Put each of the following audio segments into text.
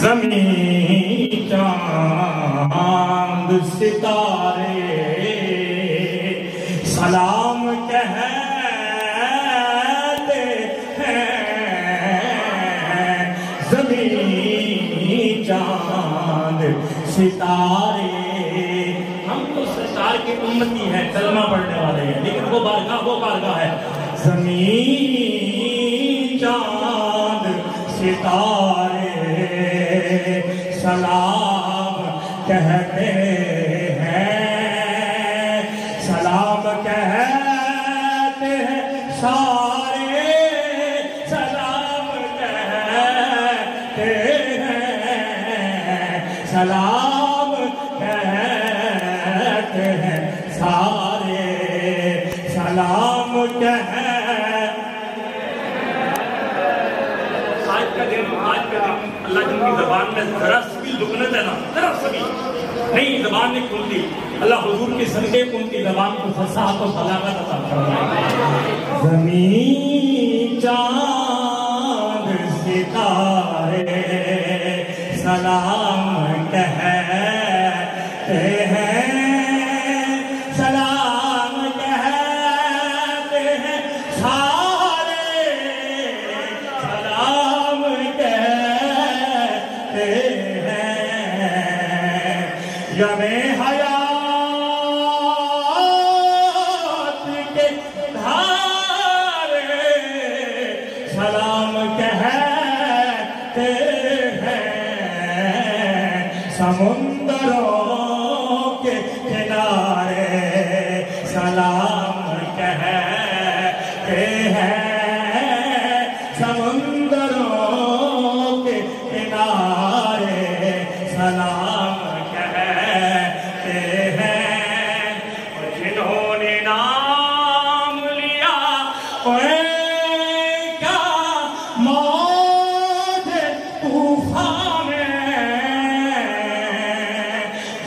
زمین چاند ستارے سلام کہتے ہیں، زمین چاند ستارے۔ ہم تو سرکار کی امتی ہیں، کلمہ پڑھنے والے ہیں، لیکن وہ بارگاہ ہے۔ زمین چاند ستارے سلام کہتے ہیں، سلام کہتے ہیں سارے، سلام کہتے ہیں، سلام کہتے ہیں سارے، سلام کہتے ہیں۔ آج کا دن اللہ جن کی زبان میں ذرا سی بھی لکنت ہے نا، ذرا سی بھی نہیں، زبان نہیں کھلتی، اللہ حضور کے صدقے کو ان کی زبان کو فصاحت و بلاغت عطا فرمائے۔ زمین چاند ستارے سلام کہتے ہیں، سلام کہتے ہیں سارے، سلام کہتے ہیں۔ یمِ حیات کے دھارے سلام کہتے ہیں، سمندروں کے کنارے سلام کہتے ہیں، سمندروں کے کنارے سلام کہتے ہیں۔ جنہوں نے نام لیا ان کا موج طوفان میں،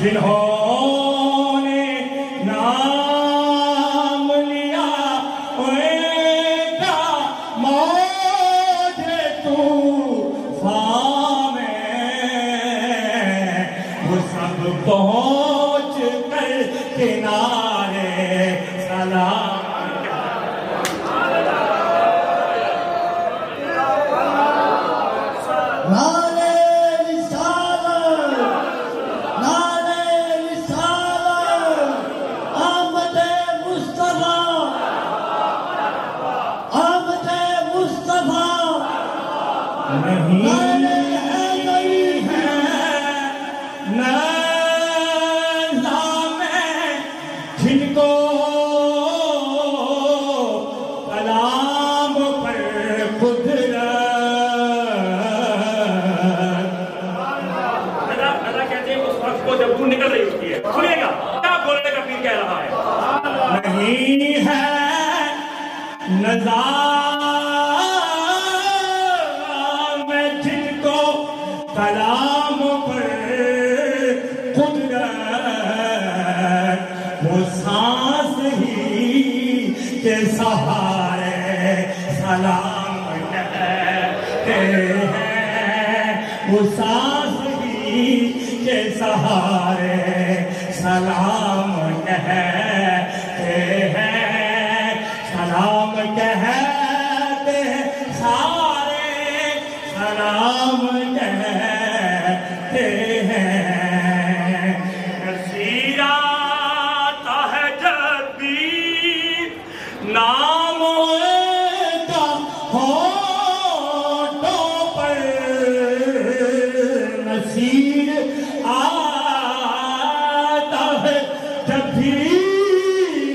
جنہوں نے نام لیا ان کا موج طوفان میں، وہ سب پہنچ کر کنارے سلام۔ جن کو کلام پر قدرت، اللہ کہتے ہیں اس وقت کو جب روح نکل رہی ہوتی ہے، سنیے گا کیا بولنے کا پیر کہہ رہا ہے۔ نہیں ہے نظام جن کو کلام پر قدرت، وہ سانس ہی کے سہارے سلام کہتے ہیں، وہ سانس ہی کے سہارے سلام کہتے ہیں، سلام کہتے ہیں سارے، سلام کہتے ہیں۔ نصیر آتا ہے جب بھی نام کا ہونٹوں پر، نصیر آتا ہے جب بھی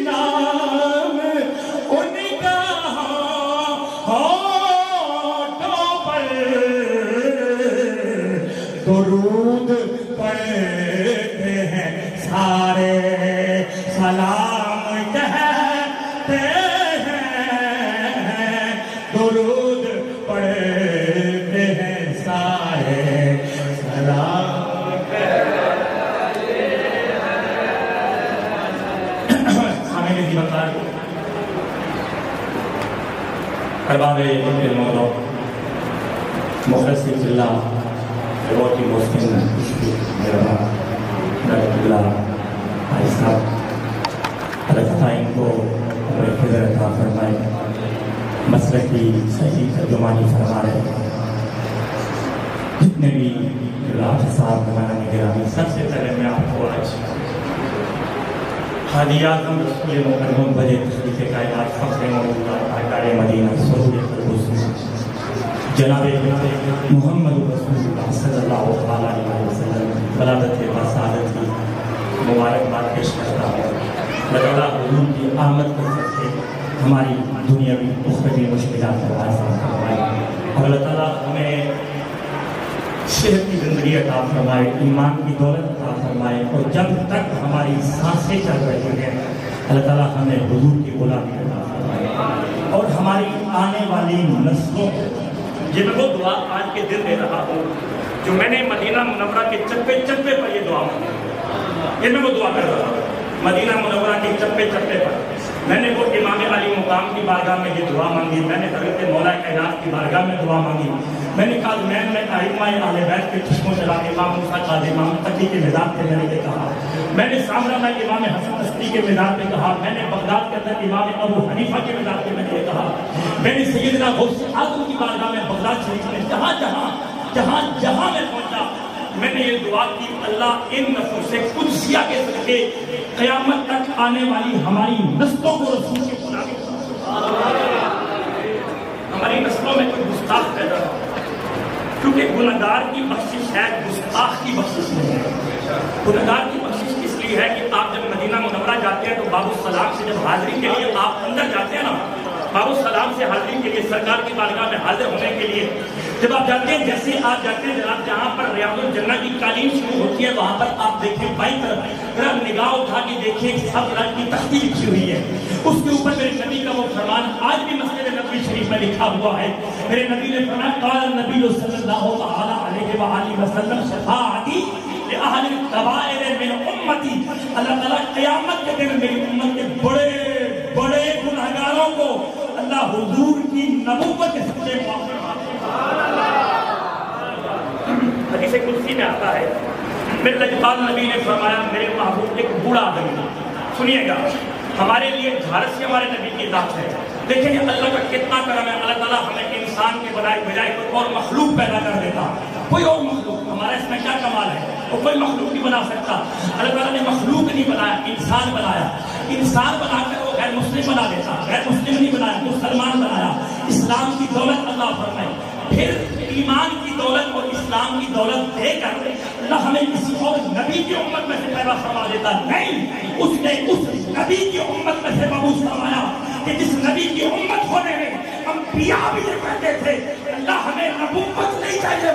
نام ان کا ہونٹوں پر، درود پڑھتے ہیں سارے، سلام کہتے ہیں، درود پڑھتے ہیں سارے، سلام کہتے ہیں۔ ہمیں بھی بتا ارباب المولا مخلص فی اللہ بہت ہی محسن میرا اللہ صاحب اللہ تعالیٰ ان کو فضل عطا فرمائے، مسلک کی صحیح ترجمانی فرما رہے جتنے بھی راج صاحب مولانا نگرانی، سب سے پہلے میں آپ کو آج حاجی اعظم رسول مکرم بجے تخلیق کائنات فخر موجودہ تاجدار مدینہ سرور القدس جناب محمد رسول اللہ صلی اللہ علیہ وسلم ولادت بسعادت کی مبارکباد پیش کرتا ہوں۔ اللہ تعالیٰ حضور کی آمد کے صدقے ہماری دنیاوی اخروی مشکلات کو آسان فرمائے، اور اللہ تعالیٰ ہمیں صحت کی زندگی عطا فرمائے، ایمان کی دولت عطا فرمائے، اور جب تک ہماری سانسیں چل رہی ہیں اللہ تعالیٰ ہمیں حضور کی غلامی عطا فرمائے، اور ہماری آنے والی نسلوں کو یہ میں وہ دعا آج کے دن دے رہا ہوں جو میں نے مدینہ منورہ کے چپے چپے پر یہ دعا مانگی، یہ میں وہ دعا کر رہا ہوں مدینہ منورہ کے چپے چپے پر میں نے وہ امام علی مقام کی بارگاہ میں یہ دعا مانگی، میں نے حضرت مولا کائنات کی بارگاہ میں دعا مانگی، میں نے کہا میں ائمہ اہل بیت کے چشموں چلا کے امام موسیٰ قاضی امام تقی کے مزاج پہ میں نے یہ کہا، میں نے سامرہ میں امام حسن عسکری کے مزاج پہ کہا، میں نے بغداد کے اندر امام ابو حنیفہ کے مزاج پہ میں نے یہ کہا، میں نے سیدنا غوث اعظم کی بارگاہ میں بغداد شریف میں جہاں میں پہنچا میں نے یہ دعا کی، اللہ ان نفوس قدسیہ کے صدقے قیامت تک آنے والی ہماری نسلوں کو رسول کے غلامی، ہماری نسلوں میں کوئی گستاخ پیدا ہو، کیونکہ گنہگار کی بخشش ہے، گستاخ کی بخشش نہیں ہے۔ گنہگار کی بخشش اس لیے ہے کہ آپ جب مدینہ منورہ جاتے ہیں تو باب السلام سے جب حاضری کے لیے آپ اندر جاتے ہیں نا، باب السلام سے حاضری کے لیے سرکار کی بارگاہ میں حاضر ہونے کے لیے جب آپ جاتے ہیں، جیسے آپ جاتے ہیں جناب جہاں پر ریاض الجنہ کی قالین شروع ہوتی ہے وہاں پر آپ دیکھیں بائیں طرف ذرا نگاہ اٹھا کے دیکھیں سب رنگ کی تختی لکھی ہوئی ہے، اس کے اوپر میرے نبی کا وہ فرمان آج بھی مسجد نبوی شریف میں لکھا ہوا ہے، میرے نبی نے فرمایا قال النبی صلی اللہ علیہ وآلہ وسلم شفاعتی لأہل الکبائر من امتی، اللہ تعالیٰ قیامت کے دن میری امت کے بڑے بڑے گنہگاروں کو اللہ حضور کی نبوت کے سچے حدیث قدسی میں آتا ہے، میرے لجپال نبی نے فرمایا میرے محبوب ایک بوڑھا آدمی، سنیے گا ہمارے لیے جھارس ہی ہمارے نبی کی ذات ہے، دیکھیں یہ اللہ کا کتنا کرم ہے، اللہ تعالیٰ ہمیں انسان کے بجائے کوئی اور مخلوق پیدا کر دیتا، کوئی اور مخلوق، ہمارا اس میں کیا کمال ہے، وہ کوئی مخلوق نہیں بنا سکتا، اللہ تعالیٰ نے مخلوق نہیں بنایا، انسان بنایا، انسان بنا کر وہ غیر مسلم بنا دیتا، غیر مسلم نہیں بنایا، مسلمان بنایا، اسلام کی دولت اللہ فرمائے، پھر ایمان کی دولت اور اسلام کی دولت دے کر اللہ ہمیں کسی اور نبی کی امت میں سے پیدا فرما دیتا، نہیں، اس نے اس نبی کی امت میں سے مبعوث فرمایا کہ جس نبی کی امت ہونے میں انبیاء بھی یہ کہتے تھے اللہ ہمیں نبوت نہیں چاہیے،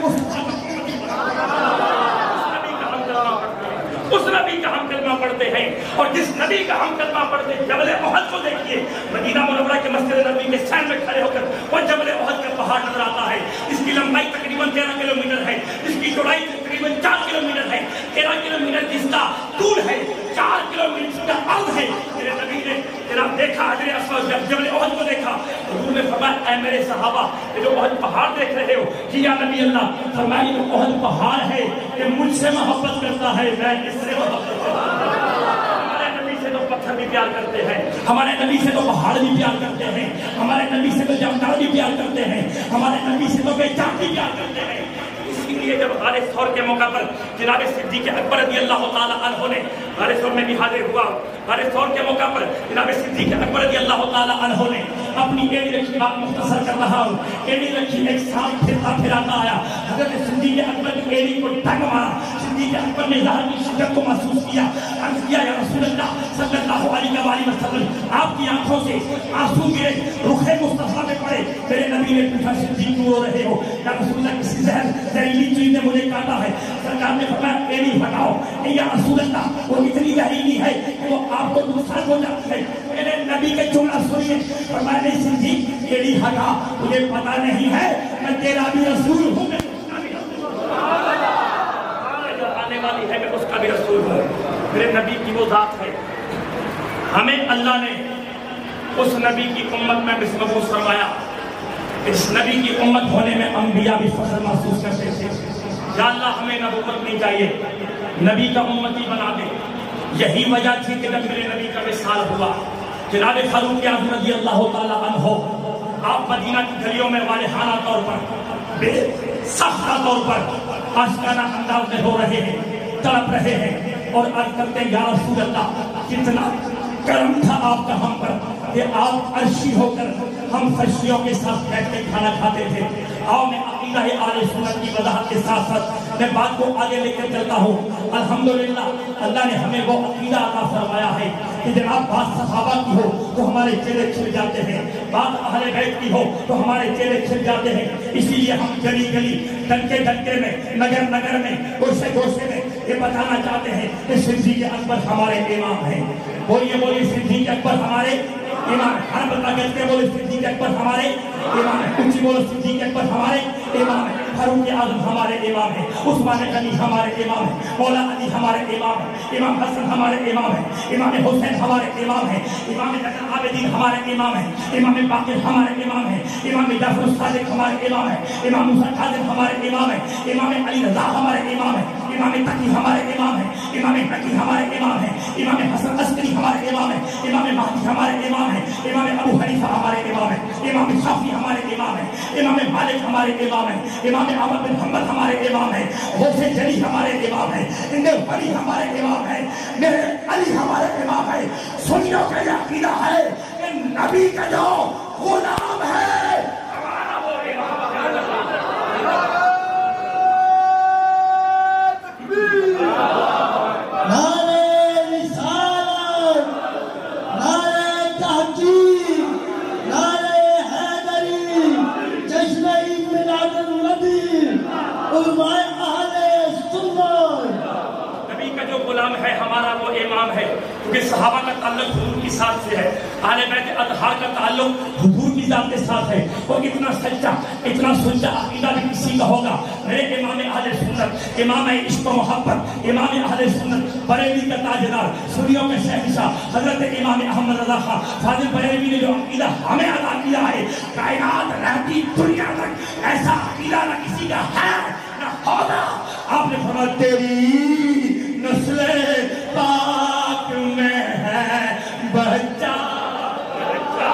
اس نبی کا ہم کلمہ پڑھتے ہیں، اور جس نبی کا ہم کلمہ پڑھتے ہیں جبل احد کو دیکھیے، مدینہ منورہ کے مسجد نبوی کے سین میں کھڑے ہو کر وہ جبل احد کا پہاڑ نظر آتا ہے، اس کی لمبائی تقریباً 13 کلومیٹر ہے، اس کی چوڑائی تقریباً 4 کلومیٹر ہے، 13 کلومیٹر جس کا طول ہے، 4 کلومیٹر کا عرض ہے، میرے نبی نے جناب دیکھا حجر اسود جب جبل احد کو دیکھا، حضور نے فرمایا اے میرے صحابہ یہ جو احد پہاڑ دیکھ رہے ہو، جی یا نبی اللہ، فرمایا یہ احد پہاڑ ہے کہ مجھ سے محبت کرتا ہے، میں اس سے محبت کرتا ہوں، ہمارے نبی سے تو پتھر بھی پیار کرتے ہیں، ہمارے نبی سے تو پہاڑ بھی پیار کرتے ہیں، ہمارے نبی سے تو جانکار بھی پیار کرتے ہیں، ہمارے نبی سے تو بے جان بھی پیار کرتے ہیں، اسی لیے جب غار ثور کے موقع پر جناب صدیق اکبر رضی اللہ تعالیٰ عنہ نے غار ثور میں بھی حاضر ہوا، غار ثور کے موقع پر جناب صدیق اکبر رضی اللہ تعالیٰ عنہ نے اپنی ایڑی رکھی، بات مختصر کر رہا ہوں، ایڑی رکھی، ایک سانپ پھرتا پھراتا آیا، حضرت صدیق اکبر کی ایڑی کو ٹنگ مارا، صدیق اکبر نے ظاہر کی شدت کو محسوس کیا، عرض کیا یا رسول اللہ صلی اللہ علیہ وآلہ وسلم آپ کی آنکھوں سے آنسو گرے، رخ مصطفیٰ پہ پڑے، میرے نبی نے پوچھا صدیق کیوں رو رہے ہو، یا رسول اللہ کسی زہریلی چیز نے مجھے کاٹا ہے، سرکار نے فرمایا ایڑی ہٹاؤ، یا رسول اللہ وہ اتنی زہریلی ہے کہ وہ آپ کو نقصان ہو جاتی ہے، میرے نبی کے جملہ سنیے، فرمایا نہیں صدیق ایڑی ہٹا، مجھے پتا نہیں ہے میں تیرا بھی رسول ہوں، میں آنے والی ہے میں اس کا بھی رسول ہوں، میرے نبی کی وہ ذات ہے، ہمیں اللہ نے اس نبی کی امت میں مبعوث فرمایا، اس نبی کی امت ہونے میں انبیاء بھی فخر محسوس کرتے تھے، یا اللہ ہمیں نبوت نہیں چاہیے، نبی کا امتی بنا دے۔ یہی وجہ تھی کہ جب میرے نبی کا وصال ہوا، جناب فاروق اعظم رضی اللہ تعالیٰ عنہ آپ مدینہ کی گلیوں میں والہانہ طور پر، بے سختہ طور پر آشکارا انداز میں ہو رہے ہیں، تڑپ رہے ہیں اور عرض کرتے ہیں یا رسول اللہ کتنا کرم تھا آپ کا ہم پر کہ آپ عرشی ہو کر ہم فرشتوں کے ساتھ بیٹھ کے کھانا کھاتے تھے۔ آؤ میں عقیدہ اہل سنت کی وضاحت کے ساتھ ساتھ میں بات کو آگے لے کر چلتا ہوں۔ الحمدللہ اللہ نے ہمیں وہ عقیدہ عطا فرمایا ہے کہ جناب بات صحابہ کی ہو تو ہمارے چہرے کھل جاتے ہیں، بات اہل بیت کی ہو تو ہمارے چہرے کھل جاتے ہیں۔ اسی لیے ہم گلی گلی ڈنکے ڈنکے میں نگر نگر میں گوشے گوشے میں یہ بتانا چاہتے ہیں کہ صدیق اکبر ہمارے امام ہیں۔ بولیے بولیے صدیق اکبر ہمارے امام ہے۔ ہر بندہ کہتے ہیں بولے صدیق اکبر ہمارے امام ہے، اونچی بولو صدیق اکبر ہمارے امام ہے، فاروق اعظم ہمارے امام ہے، عثمان غنی ہمارے امام ہے، مولا علی ہمارے امام ہے، امام حسن ہمارے امام ہے، امام حسین ہمارے امام ہے، امام زین العابدین ہمارے امام ہے، امام باقر ہمارے امام ہے، امام جعفر الصادق ہمارے امام ہے، امام موسیٰ کاظم ہمارے امام ہے، امام علی رضا ہمارے امام ہے، امام تقی ہمارے امام ہے، امام نقی ہمارے امام ہے، امام حسن عسکری ہمارے امام ہے، امام مہدی ہمارے امام ہے، امام ابو حنیفہ ہمارے امام ہے، امام شافعی ہمارے امام ہے، امام مالک ہمارے امام ہے، امام احمد بن حنبل ہمارے امام ہے، غوث جلی ہمارے امام ہے، ولی ہمارے امام ہے، میرے علی ہمارے امام ہے۔ سنیوں کا یہ عقیدہ ہے کہ نبی کا جو غلام ہے ہمارا وہ امام ہے۔ نبی کا جو غلام ہے ہمارا وہ امام ہے، کیونکہ صحابہ کا تعلق حضور کی ساتھ سے ہے، اہل بیت اطہار کا تعلق حضور کی ذات کے ساتھ ہے۔ اور اتنا سچا اتنا سچا عقیدہ بھی کسی کا ہوگا۔ میرے امام اہل سنت، امام عشق و محبت، امام اہل سنت بریلی کا تاجدار، سنیوں میں شہنشاہ حضرت امام احمد رضا خان فاضل بریلوی نے جو عقیدہ ہمیں عطا کیا ہے، کائنات رہتی دنیا تک ایسا عقیدہ نہ کسی کا ہے نہ ہوگا۔ آپ نے فرمایا تیری نسل پاک میں ہے بچہ بچہ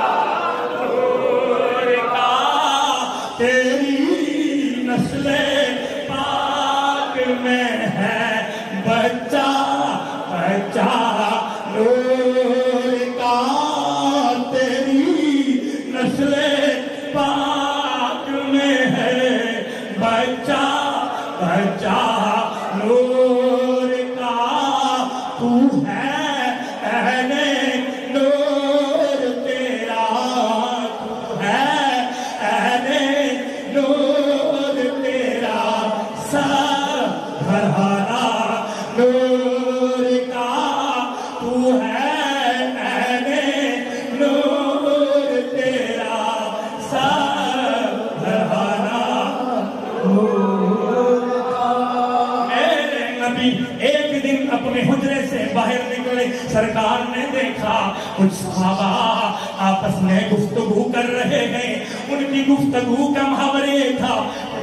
نور کا، تیری نسل پاک میں ہے بچہ بچہ نور کا، تیری نسل پاک میں ہے بچہ بچہ نور کا، تو ہے اہل نور تیرا، تو ہے اہل نور تیرا، سب گھرانا نور کا، تو ہے اہل نور تیرا، سب گھرانا نور کا۔ میرے نبی ایک دن اپنے حجرے سے باہر نکلے، سرکار نے دیکھا کچھ صحابہ آپس میں گفتگو کر رہے ہیں، ان کی گفتگو کا محاورہ یہ تھا،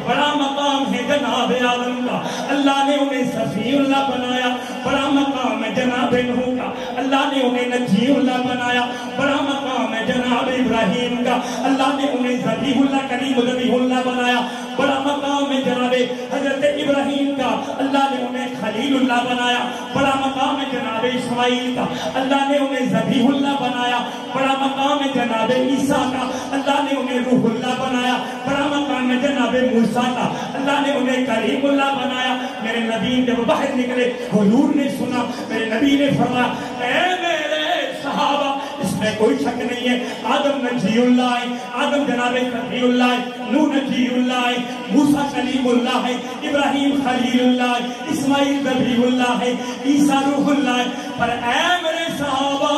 بڑا مقام ہے جناب آدم کا، اللہ نے انہیں صفی اللہ بنایا، بڑا مقام ہے جناب نوح کا، اللہ نے انہیں نجی اللہ بنایا، بڑا مقام ہے جناب ابراہیم کا، اللہ نے انہیں ذبیح اللہ کریم ذبیح اللہ بنایا، بڑا مقام ہے جناب حضرت ابراہیم کا، اللہ نے انہیں خلیل اللہ بنایا، بڑا مقام ہے جناب اسماعیل کا، اللہ نے انہیں ذبیح اللہ بنایا، بڑا مقام ہے جناب عیسیٰ کا، اللہ نے انہیں روح اللہ بنایا، بڑا مقام ہے جناب موسیٰ کا، اللہ نے انہیں کریم اللہ بنایا۔ میرے نبی جب باہر نکلے حضور نے سنا، میرے نبی نے فرمایا اے میرے صحابہ اس میں کوئی شک نہیں ہے، آدم نجی اللہ ہے، آدم جناب صفی اللہ ہے، نوح نجی اللہ ہے، موسیٰ کلیم اللہ ہے، ابراہیم خلیل اللہ ہے، اسماعیل ذبیح اللہ ہے، عیسیٰ روح اللہ ہے، پر اے میرے صحابہ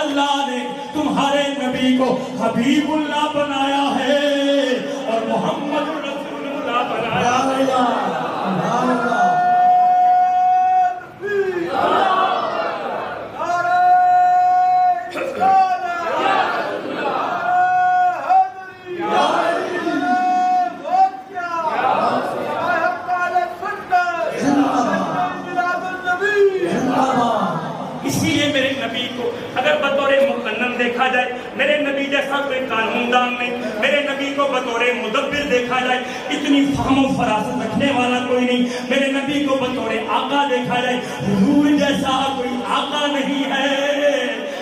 اللہ نے تمہارے نبی کو حبیب اللہ بنایا ہے اور محمد رسول اللہ بنایا ہے۔ خاندان نہیں. میرے نبی کو بطور مدبر دیکھا جائے, اتنی فہم و فراست رکھنے والا کوئی نہیں. میرے نبی کو بطور آقا دیکھا جائے, حضور جیسا کوئی آقا نہیں ہے.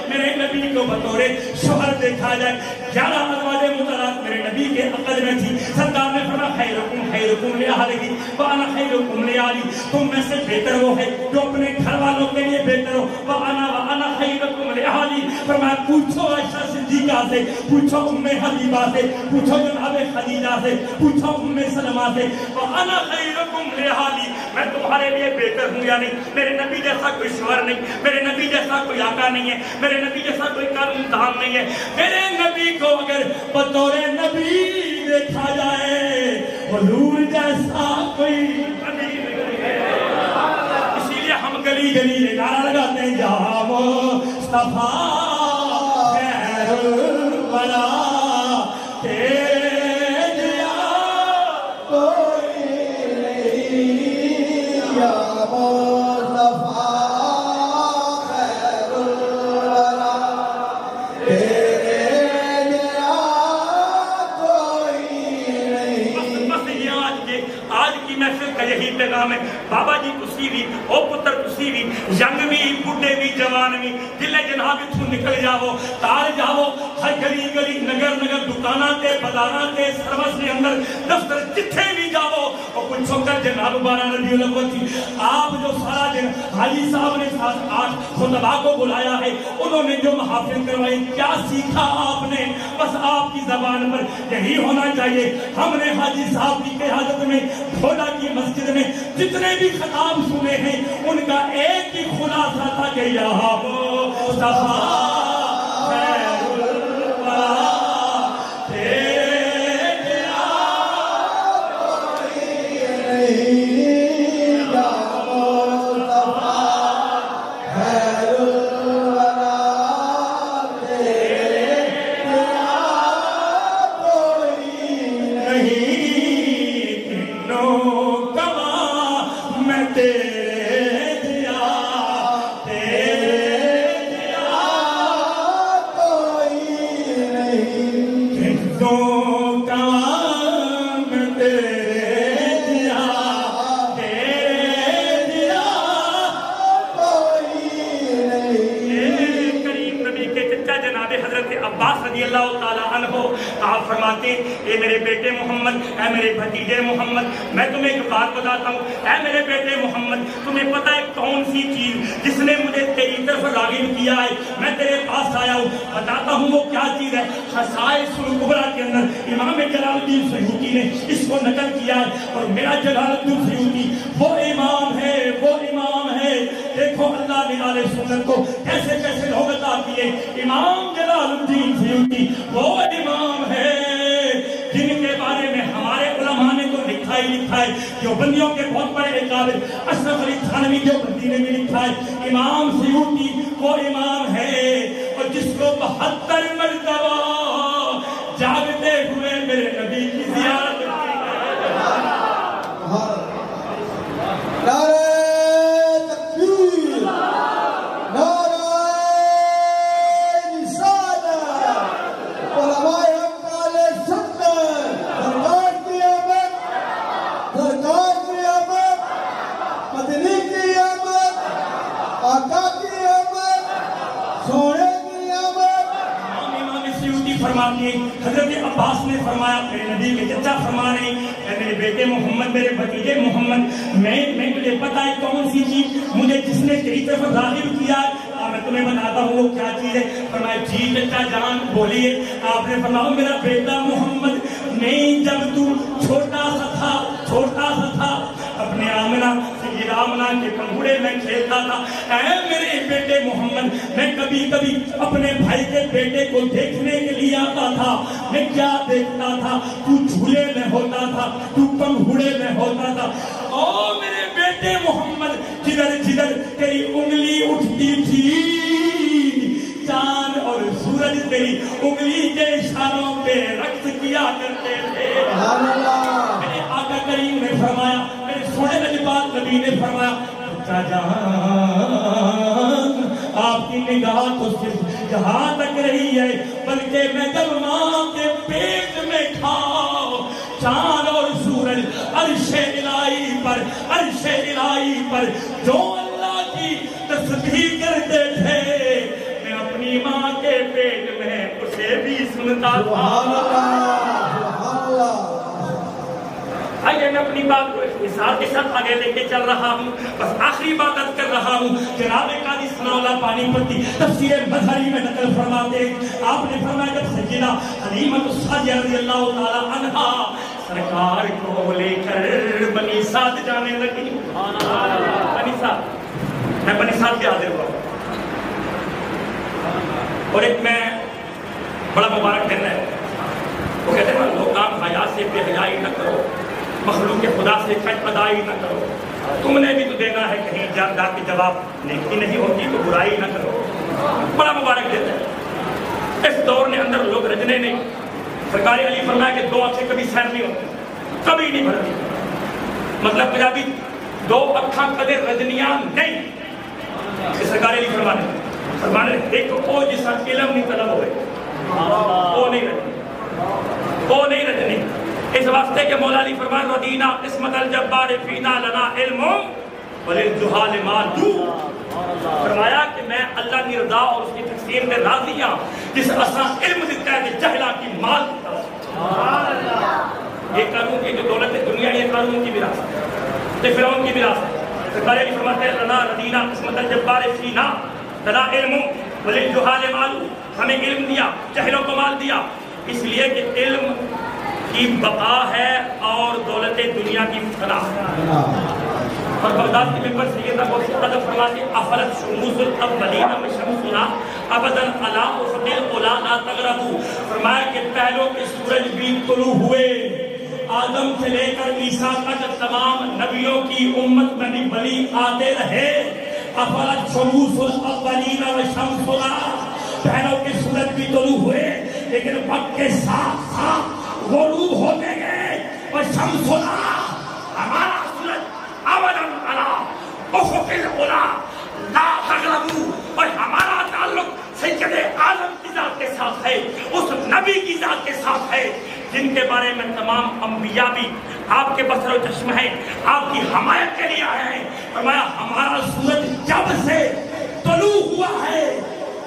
میرے نبی کو بطور شوہر دیکھا جائے, 11 ازواج مطہرات میرے نبی کے عقد میں تھی. سرکار نے فرمایا خیرکم لأہلہ وانا خیرکم لأہلی, تم میں سے بہتر وہ ہے جو اپنے گھر والوں کے لیے بہتر ہو. وانا خیرکم لأہلی. فرمایا پوچھو عائشہ صدیقہ سے, پوچھو ام حبیبہ سے, پوچھو جناب خدیجہ سے, پوچھو ام سلمہ سے. وانا خیرکم لأہلی, میں تمہارے لیے بہتر ہوں یا نہیں. میرے نبی جیسا کوئی شوہر نہیں, میرے نبی جیسا کوئی آقا نہیں ہے, میرے نبی جیسا کوئی قانون دان نہیں ہے. میرے نبی کو اگر بطور نبی دیکھا جائے, حضور جیسا کوئی نبی نہیں ہے. اسی لیے ہم گلی گلی یہ نعرہ لگاتے ہیں, یا مصطفیٰ خیر الورا تیج یا کوئی نہیں. یا مصطفیٰ خیر الورا تیج یا کوئی نہیں. بس یہ آج کی محفل کا یہی پیغام ہے. بابا جی کسی بھی, او پتر کسی بھی, ینگ بھی, بڈھے بھی, جوان بھی, دلے جناب اتھوں نکل جاؤ, تار جاؤ, ہر گلی گلی, نگر نگر, دکانہ تے, بازارہ تے, سروس کے اندر, دفتر جتھے بھی جاؤ, اور پوچھو کر جناب 12 ربیع الاول تھی. آپ جو سارا دن حاجی صاحب نے 7-8 خطبہ کو بلایا ہے, انہوں نے جو محافل کروائے, کیا سیکھا آپ نے؟ بس آپ کی زبان پر یہی ہونا چاہیے. ہم نے حاجی صاحب کی قیادت میں بھولا کی مسجد میں جتنے بھی خطاب سنے ہیں, ان کا ایک ہی خلاصہ تھا کہ یا مصطفیٰ خیر الورا تیج یا کوئی نہیں. یا مصطفیٰ خیر الورا تیج یا کوئی نہیں. تینوں گواہ میں تیرے دیا, تیرے دیا کوئی نہیں. تینوں گواہ میں تیرے دیا, تیرے دیا کوئی نہیں. کریم نبی کے چچا جناب حضرت عباس رضی اللہ تعالیٰ عنہ آپ فرماتے ہیں, اے میرے بیٹے محمد, اے میرے بھتیجے محمد, میں تمہیں ایک بات بتاتا ہوں. اے میرے بیٹے محمد, تمہیں پتہ ہے کون سی چیز جس نے مجھے تیری طرف راغب کیا ہے؟ میں تیرے پاس آیا ہوں, بتاتا ہوں وہ کیا چیز ہے. خصائص الکبریٰ کے اندر امام جلال الدین سیوطی نے اس کو نقل کیا ہے, اور میرا جلال الدین سیوطی وہ امام ہے, وہ امام ہے. دیکھو اللہ نے آل سنت کو کیسے کیسے لوگ عطا کیے. امام جلال الدین سیوطی وہ امام ہے جن کے بارے میں ہمارے علماء نے تو لکھا ہی لکھا ہے. جو بندیوں کے بہت بڑے قابل اشرف علی تھانوی جو بندی نے بھی لکھا ہے, امام سیوطی وہ امام ہے, اور جس کو 72 مرتبہ جاگتے ہوئے میرے نبی کی زیارت کی. حضرت عباس نے فرمایا, میرے نبی کے چچا فرما رہے ہیں, اے میرے بیٹے محمد, میرے بھتیجے محمد, میں مجھے پتا ہے کون سی چیز مجھے جس نے تیری طرف راغب کیا ہے, میں تمہیں بتاتا ہوں وہ کیا چیز ہے. فرمایا جی چچا جان بولیے. آپ نے فرمایا میرا بیٹا محمد, نہیں جب تو چھوٹا سا تھا اپنے آمنہ سیدہ آمنہ کے کنگھوڑے میں کھیلتا تھا. اے میرے بیٹے محمد, میں کبھی کبھی اپنے بھائی کے بیٹے کو دیکھنے کے لیے آتا تھا. میں کیا دیکھتا تھا, تو جھولے میں ہوتا تھا, تو کنگھوڑے میں ہوتا تھا. او میرے بیٹے محمد, جدھر جدھر تیری انگلی اٹھتی تھی, چاند اور سورج تیری انگلی کے اشاروں پہ رقص کیا کرتے تھے. میرے آقا کریم نے فرمایا, میرے سونے نجبات نبی نے فرمایا, چچا جان آپ کی نگاہ تو صرف جہاں تک رہی ہے, بلکہ میں جب ماں کے بنتا تھا۔ آئیے میں اپنی بات کو اختصار کے ساتھ آگے لے کے چل رہا ہوں، بس آخری بات عرض کر رہا ہوں۔ جناب قاضی ثناء اللہ پانی پتی تفسیر مظہری میں نقل فرماتے ہیں، آپ نے فرمایا جب سیدہ حلیمہ السعدیہ رضی اللہ تعالی عنہا سرکار کو لے کر بنی سعد جانے لگی، بنی سعد، میں بنی سعد کے حاضر ہوا اور ایک میں بڑا مبارک دن ہے، وہ کہتے ہیں لوگ کام حیا سے بے حیائی نہ کرو، مخلوق کے خدا سے کٹ ادائی نہ کرو، تم نے بھی تو دینا ہے کہیں جاندار کی جواب نیکی نہیں ہوتی تو برائی نہ کرو، بڑا مبارک دن ہے۔ اس دور نے اندر لوگ رجنے نہیں، سرکار علی فرمایا کہ دو آنکھیں کبھی سیر نہیں ہوتی، کبھی نہیں بھرتی، مطلب پنجابی دو اکھاں کدے رجنیاں نہیں، سرکار علی فرمانے ایک او جسا علم نہیں طلب ہوئے وہ نہیں رجنی، اس واسطے کہ مولا علی فرمائے ردینا قسمت الجبار فینا لنا علم وللجہال مالو، فرمایا کہ میں اللہ کی رضا اور اس کی تقسیم میں راضی ہوں جس اساں علم دیتا ہے کہ جہلا کی مال دیتا ہے۔ یہ قانون کی جو دولت دنیا یہ قانون کی وراثت ہے، یہ فرعون کی وراثت ہے۔ سرکار علی فرماتے ہیں لنا ردینا قسمت الجبار فینا لنا علم وللجہال مالو، ہمیں علم دیا جہلوں کو مال دیا، اس لیے کہ علم کی بقا ہے اور دولت دنیا کی فنا ہے۔ اور بغداد کے ممبر سیدنا غوث قدر فرماتے افلت شموس الاولین و شمسنا ابدا علی افق العلا لا تغربوا، فرمایا کہ پہلوں کے سورج بھی طلوع ہوئے، آدم سے لے کر عیسیٰ تک تمام نبیوں کی امت میں بھی بلی آتے رہے، افلت شموس الاولین و شمسنا، پہلوں کے سورج بھی طلوع ہوئے لیکن وقت کے ساتھ ساتھ غروب ہوتے گئے، اور شمسنا ہمارا سورج ابداً علی افق العلا لا تغربوا، اور ہمارا تعلق سید عالم کی ذات کے ساتھ ہے، اس نبی کی ذات کے ساتھ ہے جن کے بارے میں تمام انبیاء بھی آپ کے بصر و چشم ہیں، آپ کی حمایت کے لیے آئے ہیں۔ فرمایا ہمارا سورج جب سے طلوع ہوا ہے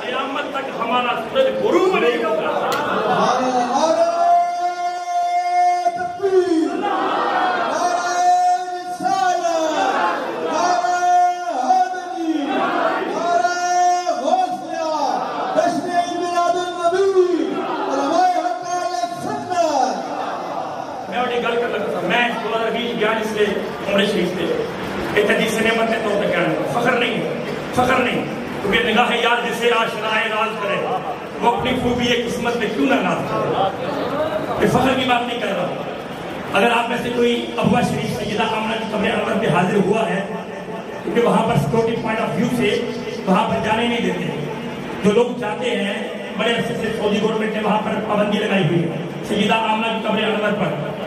قیامت تک ہمارا سورج غروب نہیں ہوگا۔ عمر شریف سے ایک حدیث نعمت کے طور پہ کہنا ہے، فخر نہیں، کیونکہ نگاہ یار جسے آشنائے راز کرے وہ اپنی خوبی قسمت میں کیوں نہ ناز کرے، یہ فخر کی بات نہیں کر رہا۔ اگر آپ میں سے کوئی ابوا شریف سیدہ آمنہ کی قبر انور پہ حاضر ہوا ہے، کیونکہ وہاں پر سیکورٹی پوائنٹ آف ویو سے وہاں پر جانے نہیں دیتے، جو لوگ جاتے ہیں بڑے عرصے سے سعودی گورنمنٹ نے وہاں پر پابندی لگائی ہوئی ہے سیدہ آمنہ کی قبر انور پر،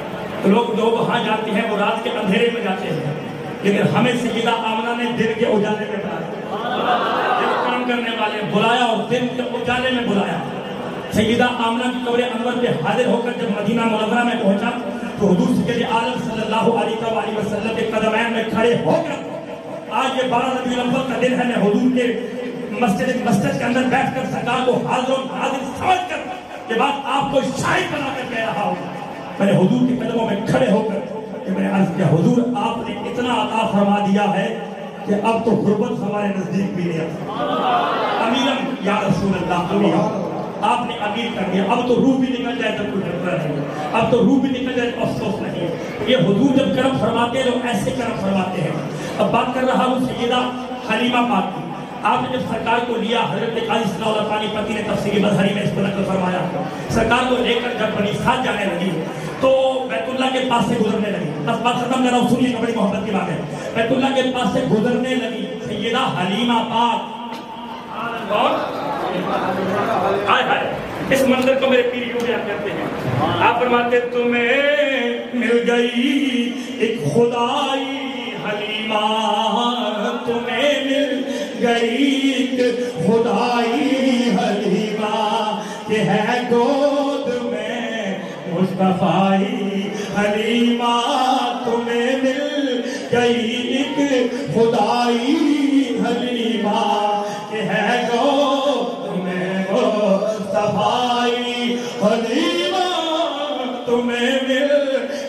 تو لوگ جو وہاں جاتے ہیں وہ رات کے اندھیرے میں جاتے ہیں، لیکن ہمیں سیدہ آمنہ نے دن کے اجالے میں بلایا، دل کام کرنے والے بلایا اور دن کے اجالے میں بلایا۔ سیدہ آمنہ کی قبر انور پہ حاضر ہو کر جب مدینہ منورہ میں پہنچا تو حضور سید عالم صلی اللہ علیہ وسلم کے قدمین میں کھڑے ہو کر، آج یہ 12 ربیع الاول کا دن ہے، میں حضور کے مسجد کے اندر بیٹھ کر سرکار کو حاضر سمجھ کر یہ بات آپ کو شاہد بنا کر کہہ رہا ہوں۔ میں نے حضور کے قدموں میں کھڑے ہو کر کہ میں نے عرض کیا حضور آپ نے اتنا عطا فرما دیا ہے کہ اب تو غربت ہمارے نزدیک بھی نہیں آتی، امیرم یا رسول اللہ آپ نے امیر کر دیا، اب تو روح بھی نکل جائے تو کوئی خطرہ نہیں، اب تو روح بھی نکل جائے تو افسوس نہیں۔ یہ حضور جب کرم فرماتے ہیں لوگ ایسے کرم فرماتے ہیں۔ اب بات کر رہا ہوں سیدہ حلیمہ پاک کی، آپ نے جب سرکار کو لیا، حضرت قاضی ثناء اللہ پانی پتی نے تفسیر مظہری میں اس کو نقل فرمایا، سرکار کو لے کر جب بنی سعد جانے لگی تو بیت اللہ کے پاس سے گزرنے لگی، بس بات ختم کر رہا ہوں، سنیے بڑی محبت کی بات ہے، بیت اللہ کے پاس سے گزرنے لگی سیدہ حلیمہ پاک، اور اس منظر کو میرے پیر یوں بیان کرتے ہیں، آپ فرماتے تمہیں مل گئی ایک خدائی حلیمہ، تمہیں مل گئی ایک خدائی حلیمہ کہ ہے گود میں مصطفیٰ حلیمہ، تمہیں مل گئی ایک خدائی حلیمہ کہ ہے گود میں مصطفیٰ حلیمہ تمہیں مل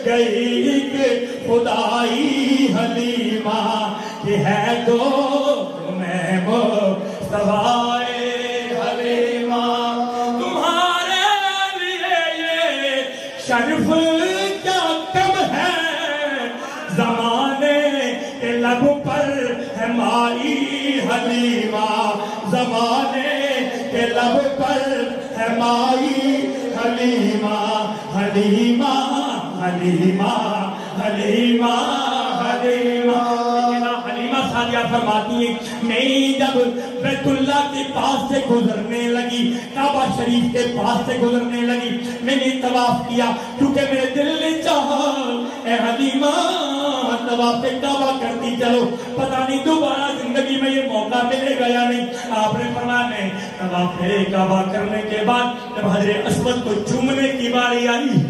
گئی کہ خدائی حلیمہ کہ ہے تو تمہیں مصطفیٰ حلیمہ تمہارے لیے یہ شرف کیا کم ہے زمانے کے لب پر ہے مائی حلیمہ زمانے کے لب پر ہے مائی حلیمہ حلیمہ حلیمہ حلیمہ حلیمہ حلیمہ سعدیہ فرماتی ہیں میں جب بیت اللہ کے پاس سے گزرنے لگی کعبہ شریف کے پاس سے گزرنے لگی میں نے طواف کیا کیونکہ میرے دل نے چاہا اے حلیمہ طواف کعبہ کرتی چلو پتہ نہیں دوبارہ زندگی میں یہ موقع ملے گا یا نہیں آپ نے فرمایا میں طواف کعبہ کرنے کے بعد جب حضرت اسود کو چومنے کی باری آئی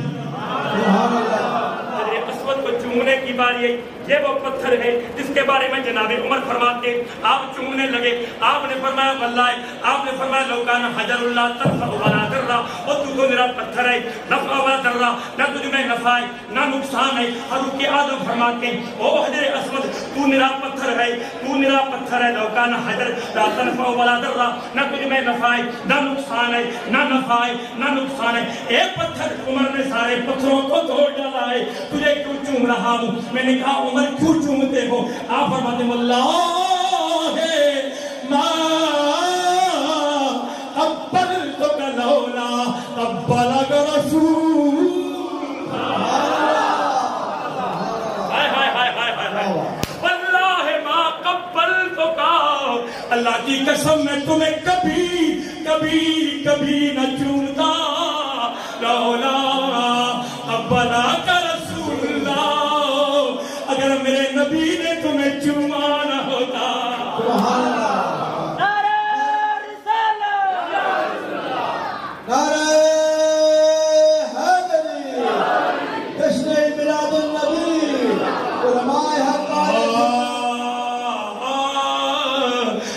حضرت اسود کو چومنے کی باری آئی یہ وہ پتھر ہے جس کے بارے میں جناب عمر فرماتے آپ چومنے لگے آپ نے فرمایا واللہ آپ نے فرمایا لو کان حجر اللہ تنفع ولا ضر اور تو میرا پتھر ہے نفع ولا ضر نہ تجھ میں نفع ہے نہ نقصان ہے حضرت کے آدم فرماتے او حضرت اسود تو میرا پتھر ہے تو میرا پتھر ہے لو کان حجر لا تنفع ولا ضر نہ تجھ میں نفع ہے نہ نقصان ہے نہ نفع ہے نہ نقصان ہے ایک پتھر عمر نے سارے پتھروں کو توڑ ڈالا ہے تجھے کیوں چوم رہا ہوں میں نے کہا عمر کیوں چومتے ہو آپ فرماتے ہیں واللہ ما قبلتک لولا قبلک رسول واللہ ما قبلتک اللہ کی قسم میں تمہیں کبھی کبھی کبھی نہ چومتا لولا قبلک رسول اللہ اگر میرے نبی نے تمہیں چوما نہ ہوتا نعرہ رسالت نعرہ حیدری جشن میلاد النبی علماء حق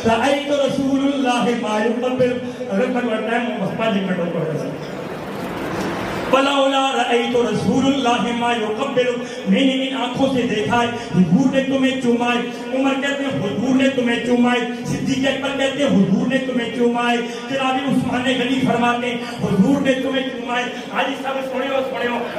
رأیت رسول اللہ ما یقبل اگر میں بڑھتا ہے مصباح جی میں ڈوکو ہے وَلَوْلَا رَأَيْتُ رَسُولُ اللَّهِ مَا يُقَبِّلُ میں نے ان آنکھوں سے دیکھا ہے حضور نے تمہیں چومائے عمر کہتے ہیں حضور نے تمہیں چومائے صدیق اکبر کہتے ہیں حضور نے تمہیں چومائے جناب عثمان غنی فرماتے ہیں حضور نے تمہیں چومائے حاجی صاحب سنیو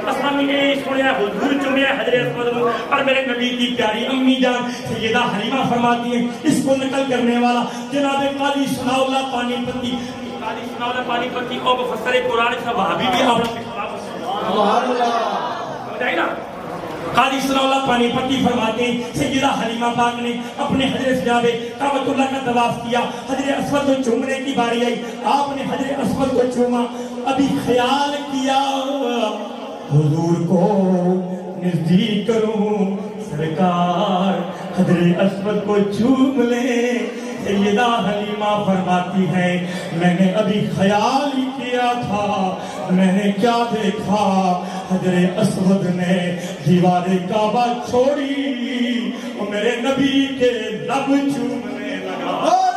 اسلامی نے سنیا حضور چومے حضرت اسود اور میرے نبی کی پیاری امی جان سیدہ حلیمہ فرماتی ہیں اس کو نقل کرنے والا جناب قاضی ثناء اللہ پانی پتی قاضی ثناء اللہ پانی پتی اور مفسر قرآن کا وہابی بھی آپ سبحان اللہ قاضی ثناء اللہ پانی پتی فرماتے ہیں سیدہ حلیمہ پاک نے اپنے حضرت جناب کعبۃ اللہ کا طواف کیا حضرت اسود کو چومنے کی باری آئی آپ نے حضرت اسود کو چوما ابھی خیال کیا حضور کو نزدیک کروں سرکار حضرت اسود کو چوم لے سیدہ حلیمہ فرماتی ہے میں نے ابھی خیال ہی کیا تھا میں نے کیا دیکھا حضرت اسود نے دیوار کعبہ چھوڑی اور میرے نبی کے لب چومنے لگا